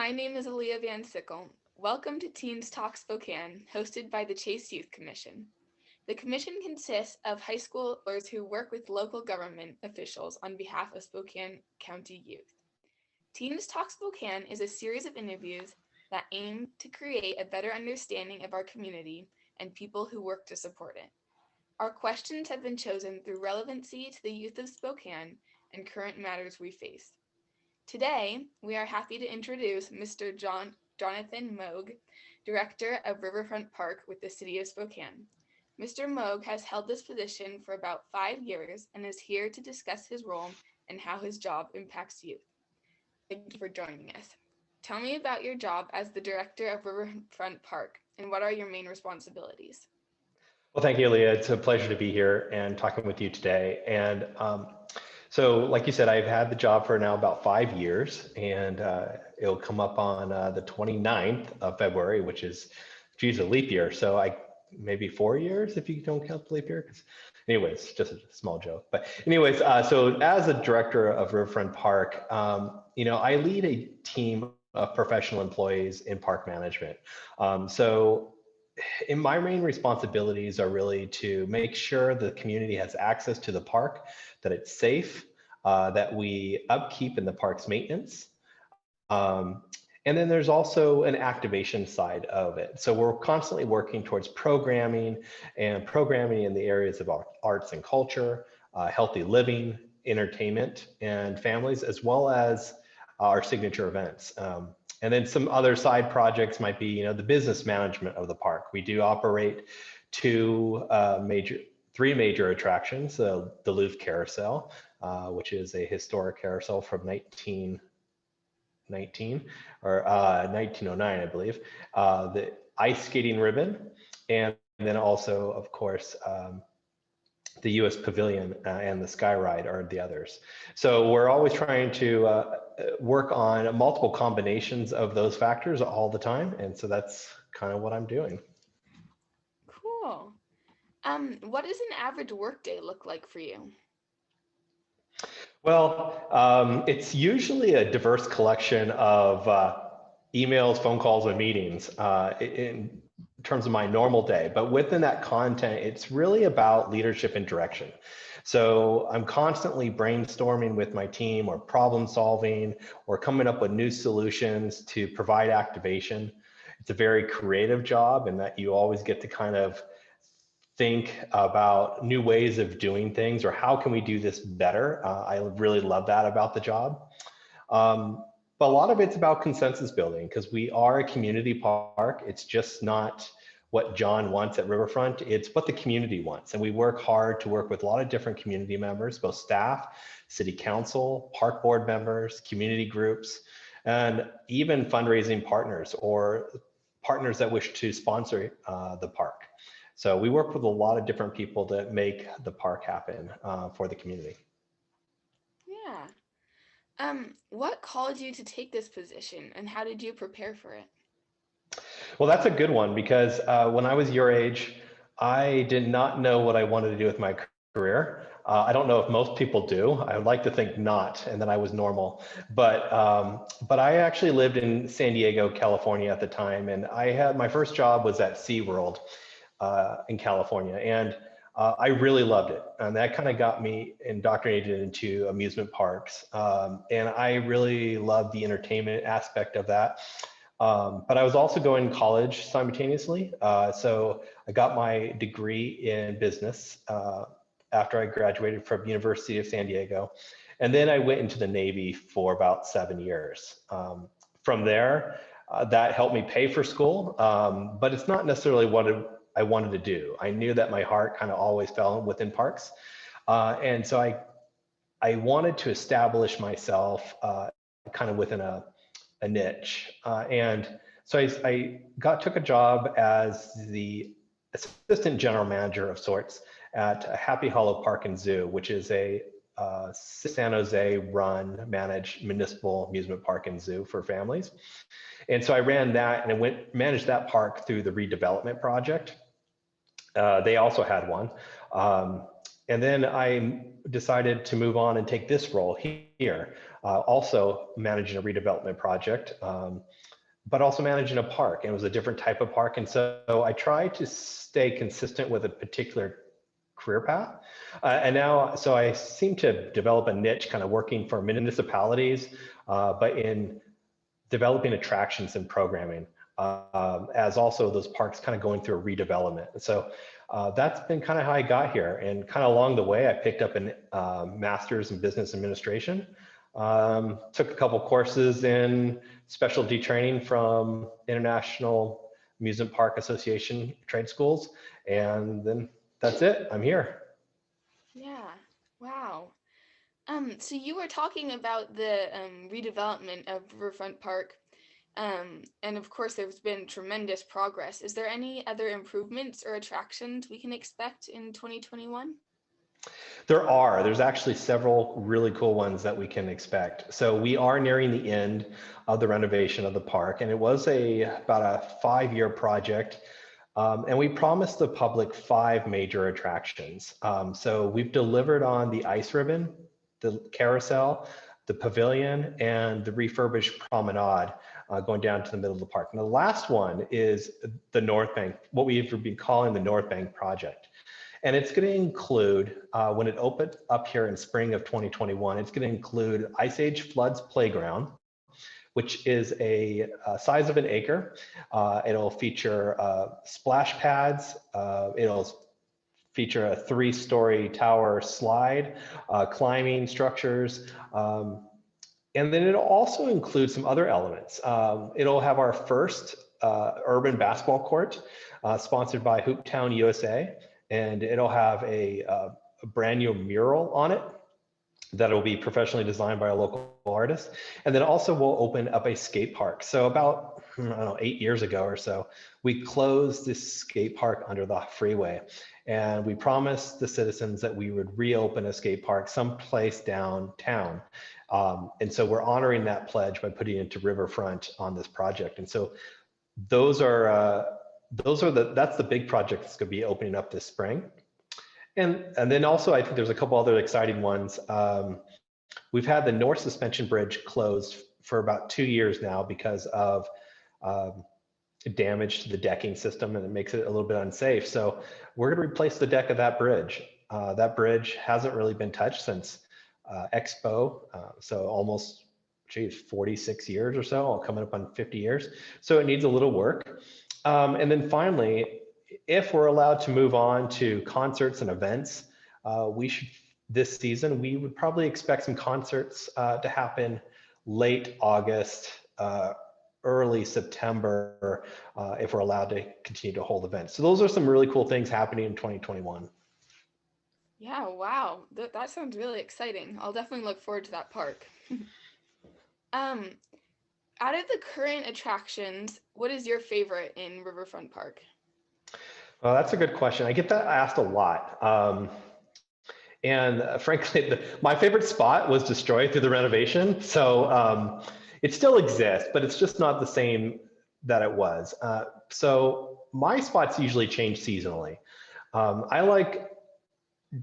my name is Alea VanSickle. Welcome to Teens Talk Spokane, hosted by the Chase Youth Commission. The commission consists of high schoolers who work with local government officials on behalf of Spokane County youth. Teens Talk Spokane is a series of interviews that aim to create a better understanding of our community and people who work to support it. Our questions have been chosen through relevancy to the youth of Spokane and current matters we face. Today, we are happy to introduce Mr. Jonathan Moog, Director of Riverfront Park with the City of Spokane. Mr. Moog has held this position for about 5 years and is here to discuss his role and how his job impacts youth. Thank you for joining us. Tell me about your job as the Director of Riverfront Park and what are your main responsibilities? Well, thank you, Leah. It's a pleasure to be here and talking with you today. And so, like you said, I've had the job for now about 5 years, and it'll come up on the 29th of February, which is, geez, a leap year. So maybe 4 years if you don't count the leap year. Anyways, just a small joke. But anyways, so as a director of Riverfront Park, I lead a team of professional employees in park management. In my main responsibilities are really to make sure the community has access to the park, that it's safe, that we upkeep in the park's maintenance. And then there's also an activation side of it. So we're constantly working towards programming in the areas of arts and culture, healthy living, entertainment, and families, as well as our signature events. And then some other side projects might be, the business management of the park. We do operate three major attractions: the Louvre Carousel, which is a historic carousel from 1919 or 1909, I believe. The ice skating ribbon, and then also, of course, the U.S. Pavilion and the Sky Ride are the others. So we're always trying to work on multiple combinations of those factors all the time. And so that's kind of what I'm doing. Cool. What does an average workday look like for you? Well, it's usually a diverse collection of emails, phone calls, and meetings in terms of my normal day. But within that content, it's really about leadership and direction. So I'm constantly brainstorming with my team, or problem solving, or coming up with new solutions to provide activation. It's a very creative job, in that you always get to kind of think about new ways of doing things, or how can we do this better. I really love that about the job. But a lot of it's about consensus building, because we are a community park. It's just not what John wants at Riverfront, it's what the community wants. And we work hard to work with a lot of different community members, both staff, city council, park board members, community groups, and even fundraising partners or partners that wish to sponsor the park. So we work with a lot of different people to make the park happen for the community. Yeah. What called you to take this position, and how did you prepare for it? Well, that's a good one, because when I was your age, I did not know what I wanted to do with my career. I don't know if most people do. I would like to think not, and that I was normal. But I actually lived in San Diego, California at the time, and my first job was at SeaWorld in California, and I really loved it. And that kind of got me indoctrinated into amusement parks. And I really loved the entertainment aspect of that. But I was also going to college simultaneously. So I got my degree in business after I graduated from University of San Diego. And then I went into the Navy for about 7 years. From there, that helped me pay for school, but it's not necessarily what I wanted to do. I knew that my heart kind of always fell within parks. And so I wanted to establish myself kind of within a niche. And so I took a job as the assistant general manager of sorts at Happy Hollow Park and Zoo, which is a San Jose managed municipal amusement park and zoo for families. And so I ran that, and I managed that park through the redevelopment project. They also had one. And then I decided to move on and take this role here here, also managing a redevelopment project, but also managing a park. And it was a different type of park. And so I tried to stay consistent with a particular career path. And now, so I seem to develop a niche kind of working for municipalities, but in developing attractions and programming, as also those parks kind of going through a redevelopment. So that's been kind of how I got here. And kind of along the way, I picked up a master's in business administration, took a couple courses in specialty training from International Amusement Park Association trade schools. And then that's it, I'm here. Yeah, wow. So you were talking about the redevelopment of Riverfront Park, and of course there's been tremendous progress. Is there any other improvements or attractions we can expect in 2021? There's actually several really cool ones that we can expect. So we are nearing the end of the renovation of the park, and it was about a 5-year project. And we promised the public 5 major attractions. So we've delivered on the ice ribbon, the carousel, the pavilion, and the refurbished promenade going down to the middle of the park. And the last one is the North Bank, what we've been calling the North Bank project. And it's going to include, when it opens up here in spring of 2021, it's going to include Ice Age Floods Playground, which is a size of an acre. It'll feature splash pads. It'll feature a 3-story tower slide, climbing structures. And then it'll also include some other elements. It'll have our first urban basketball court, sponsored by Hooptown USA. And it'll have a brand new mural on it that will be professionally designed by a local artist. And then also we'll open up a skate park. So about, I don't know, 8 years ago or so, we closed this skate park under the freeway. And we promised the citizens that we would reopen a skate park someplace downtown. And so we're honoring that pledge by putting it into Riverfront on this project. And so that's the big project that's going to be opening up this spring. And then also, I think there's a couple other exciting ones. We've had the North Suspension Bridge closed for about 2 years now because of damage to the decking system, and it makes it a little bit unsafe. So we're going to replace the deck of that bridge. That bridge hasn't really been touched since Expo, so almost, 46 years or so, coming up on 50 years. So it needs a little work. And then finally, if we're allowed to move on to concerts and events, this season, we would probably expect some concerts to happen late August, early September, if we're allowed to continue to hold events. So those are some really cool things happening in 2021. Yeah, wow. That sounds really exciting. I'll definitely look forward to that park. Out of the current attractions, what is your favorite in Riverfront Park? Well, that's a good question. I get that asked a lot. And frankly, my favorite spot was destroyed through the renovation. So it still exists, but it's just not the same that it was. So my spots usually change seasonally. I like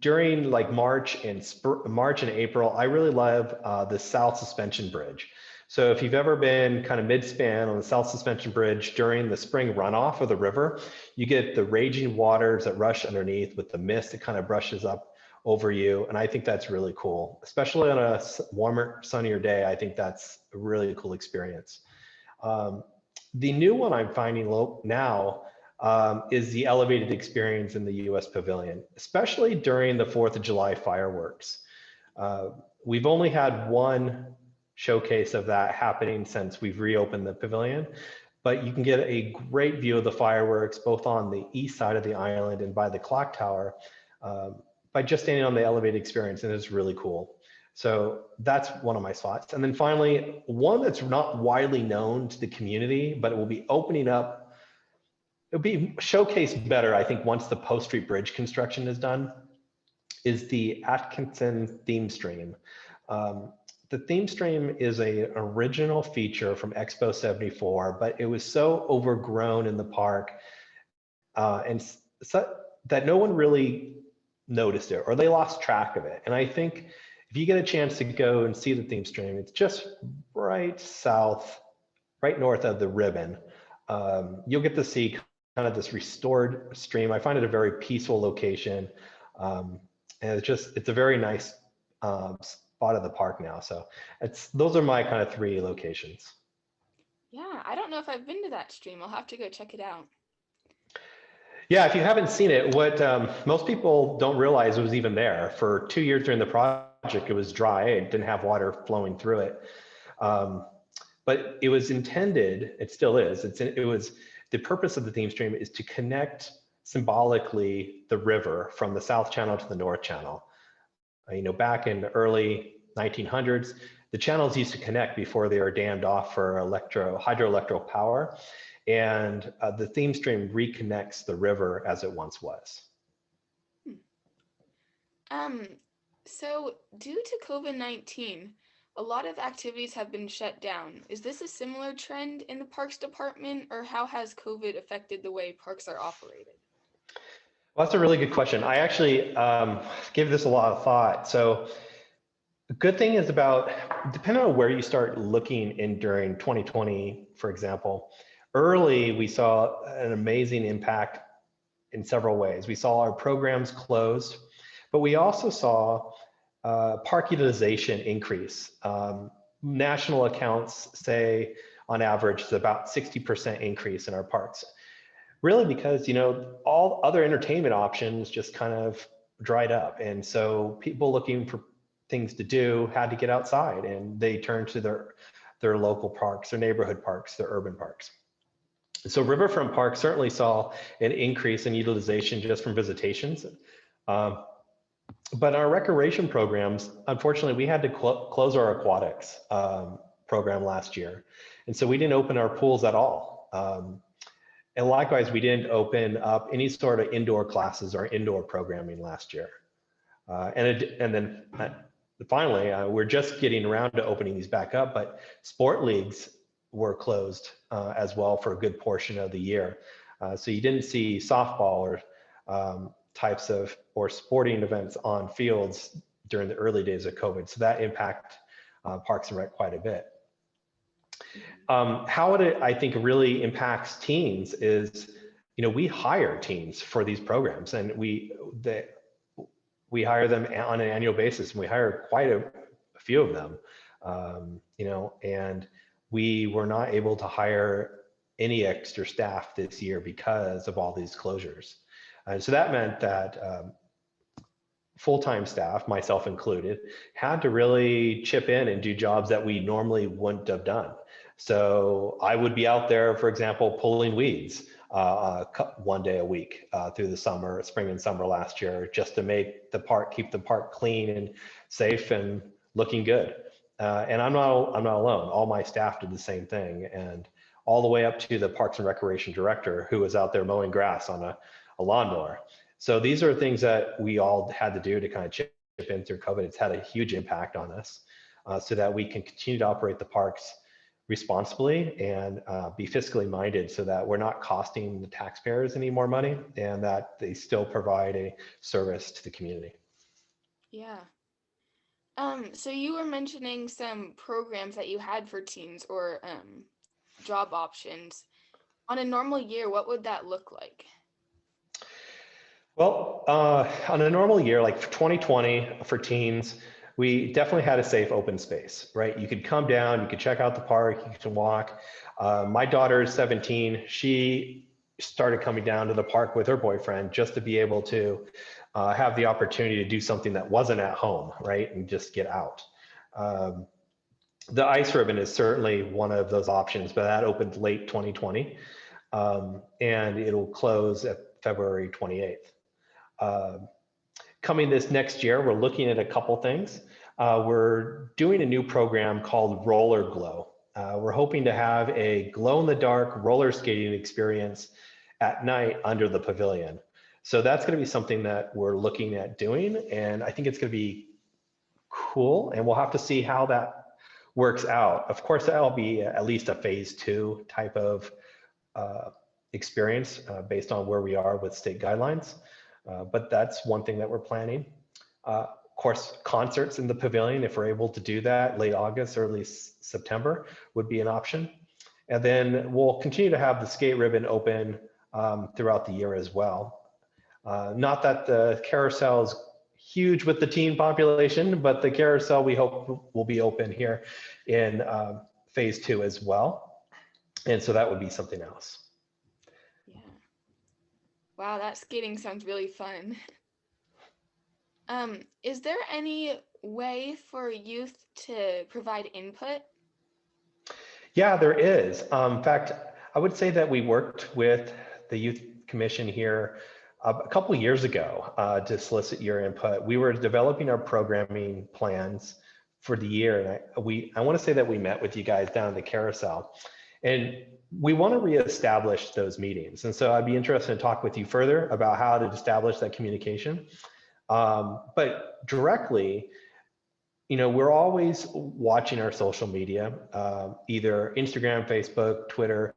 during like March and April, I really love the South Suspension Bridge. So if you've ever been kind of mid-span on the South Suspension Bridge during the spring runoff of the river, you get the raging waters that rush underneath with the mist that kind of brushes up over you. And I think that's really cool, especially on a warmer, sunnier day. I think that's a really cool experience. The new one I'm finding now is the elevated experience in the US Pavilion, especially during the 4th of July fireworks. We've only had one showcase of that happening since we've reopened the pavilion, but you can get a great view of the fireworks both on the east side of the island and by the clock tower by just standing on the elevated experience, and it's really cool. So that's one of my spots. And then finally, one that's not widely known to the community, but it will be opening up. It'll be showcased better, I think, once the Post Street Bridge construction is done, is the Atkinson theme stream. The theme stream is an original feature from Expo 74, but it was so overgrown in the park that no one really noticed it, or they lost track of it. And I think If you get a chance to go and see the theme stream, it's just right south, right north of the ribbon. You'll get to see kind of this restored stream. I find it a very peaceful location. And it's a very nice spot of the park now. So those are my kind of 3 locations. Yeah, I don't know if I've been to that stream. I'll have to go check it out. Yeah, if you haven't seen it, what most people don't realize it was even there. For 2 years during the project, it was dry. It didn't have water flowing through it. But it was intended, it still is, the purpose of the theme stream is to connect symbolically the river from the South Channel to the North Channel. Back in the early 1900s, the channels used to connect before they were dammed off for hydroelectric power. And the theme stream reconnects the river as it once was. So due to COVID-19, a lot of activities have been shut down. Is this a similar trend in the Parks Department, or how has COVID affected the way parks are operated? Well, that's a really good question. I actually gave this a lot of thought. So the good thing is depending on where you start looking in during 2020, for example, early we saw an amazing impact in several ways. We saw our programs closed, but we also saw park utilization increase. National accounts say on average it's about 60% increase in our parks. Really because, all other entertainment options just kind of dried up. And so people looking for things to do had to get outside, and they turned to their local parks, their neighborhood parks, their urban parks. So Riverfront Park certainly saw an increase in utilization just from visitations. But our recreation programs, unfortunately, we had to close our aquatics program last year. And so we didn't open our pools at all. And likewise, we didn't open up any sort of indoor classes or indoor programming last year. And then finally, we're just getting around to opening these back up, but sport leagues were closed as well for a good portion of the year. So you didn't see softball or types of sporting events on fields during the early days of COVID. So that impacted Parks and Rec quite a bit. How it, I think, really impacts teens is, we hire teens for these programs, and we hire them on an annual basis, and we hire quite a few of them, and we were not able to hire any extra staff this year because of all these closures. And so that meant that full-time staff, myself included, had to really chip in and do jobs that we normally wouldn't have done. So I would be out there, for example, pulling weeds 1 day a week through the spring and summer last year, just to keep the park clean and safe and looking good. And I'm not alone. All my staff did the same thing, and all the way up to the Parks and Recreation Director, who was out there mowing grass on a lawnmower. So these are things that we all had to do to kind of chip in through COVID. It's had a huge impact on us so that we can continue to operate the parks responsibly and be fiscally minded, so that we're not costing the taxpayers any more money, and that they still provide a service to the community. Yeah. So you were mentioning some programs that you had for teens, or job options. On a normal year, what would that look like? Well, on a normal year, like for 2020 for teens, we definitely had a safe open space, right? You could come down, you could check out the park, you could walk. My daughter is 17. She started coming down to the park with her boyfriend just to be able to have the opportunity to do something that wasn't at home, right? And just get out. The ice ribbon is certainly one of those options, but that opened late 2020, and it'll close at February 28th. Coming this next year, we're looking at a couple things. We're doing a new program called Roller Glow. We're hoping to have a glow-in-the-dark roller skating experience at night under the pavilion. So that's going to be something that we're looking at doing, and I think it's going to be cool, and we'll have to see how that works out. Of course, that'll be at least a phase 2 type of experience based on where we are with state guidelines. But that's one thing that we're planning. course, concerts in the pavilion, if we're able to do that, late August, early September would be an option. And then we'll continue to have the skate ribbon open throughout the year as well. Not that the carousel is huge with the teen population, but the carousel we hope will be open here in phase 2 as well. And so that would be something else. Yeah. Wow, that skating sounds really fun. Is there any way for youth to provide input? Yeah, there is. In fact, I would say that we worked with the Youth Commission here a couple of years ago to solicit your input. We were developing our programming plans for the year, and I want to say that we met with you guys down at the carousel, and we want to reestablish those meetings. And so I'd be interested in talk with you further about how to establish that communication. But directly, we're always watching our social media, either Instagram, Facebook, Twitter.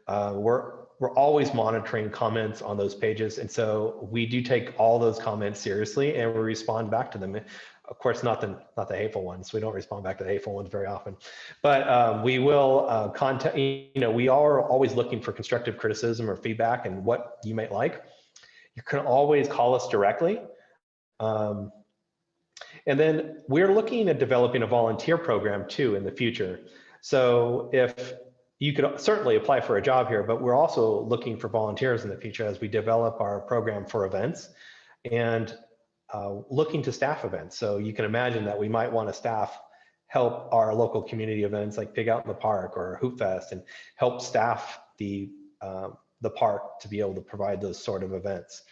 We're always monitoring comments on those pages. And so we do take all those comments seriously and we respond back to them. Of course, not the hateful ones. We don't respond back to the hateful ones very often, but we will contact, we are always looking for constructive criticism or feedback and what you might like. You can always call us directly. And then we're looking at developing a volunteer program too in the future. So if you could certainly apply for a job here, but we're also looking for volunteers in the future as we develop our program for events and looking to staff events. So you can imagine that we might want to staff help our local community events like Pig Out in the Park or Hoop Fest and help staff the park to be able to provide those sort of events.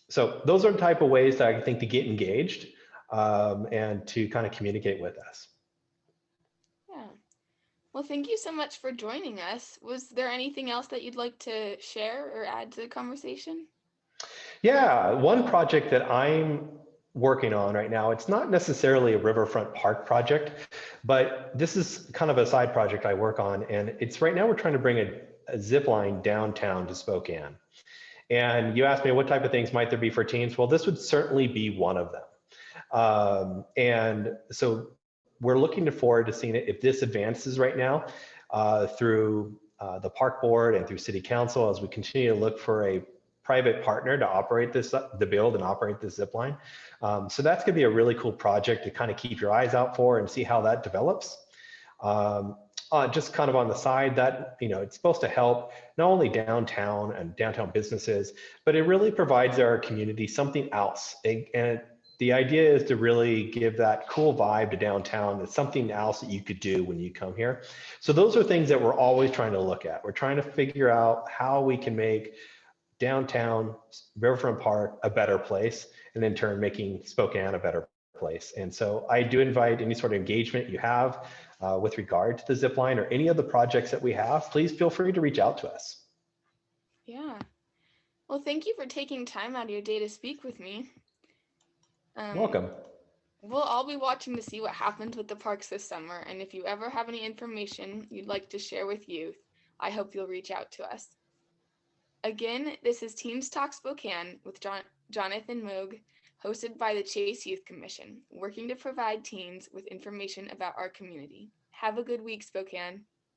So those are the type of ways that I think to get engaged and to kind of communicate with us. Yeah. Well, thank you so much for joining us. Was there anything else that you'd like to share or add to the conversation? Yeah, one project that I'm working on right now, it's not necessarily a Riverfront Park project, but this is kind of a side project I work on. And it's right now we're trying to bring a zip line downtown to Spokane. And you asked me what type of things might there be for teens? Well, this would certainly be one of them. And so we're looking forward to seeing it if this advances right now through the park board and through city council as we continue to look for a private partner to operate this, to build and operate this zip line. So that's gonna be a really cool project to kind of keep your eyes out for and see how that develops. Just kind of on the side that, it's supposed to help not only downtown and downtown businesses, but it really provides our community something else. And the idea is to really give that cool vibe to downtown. It's something else that you could do when you come here. So those are things that we're always trying to look at. We're trying to figure out how we can make downtown Riverfront Park a better place, and in turn making Spokane a better place. And so I do invite any sort of engagement you have with regard to the zip line or any of the projects that we have, please feel free to reach out to us. Yeah. Well, thank you for taking time out of your day to speak with me. Welcome. We'll all be watching to see what happens with the parks this summer. And if you ever have any information you'd like to share with youth, I hope you'll reach out to us. Again, this is Teens Talk Spokane with Jonathan Moog, hosted by the Chase Youth Commission, working to provide teens with information about our community. Have a good week, Spokane.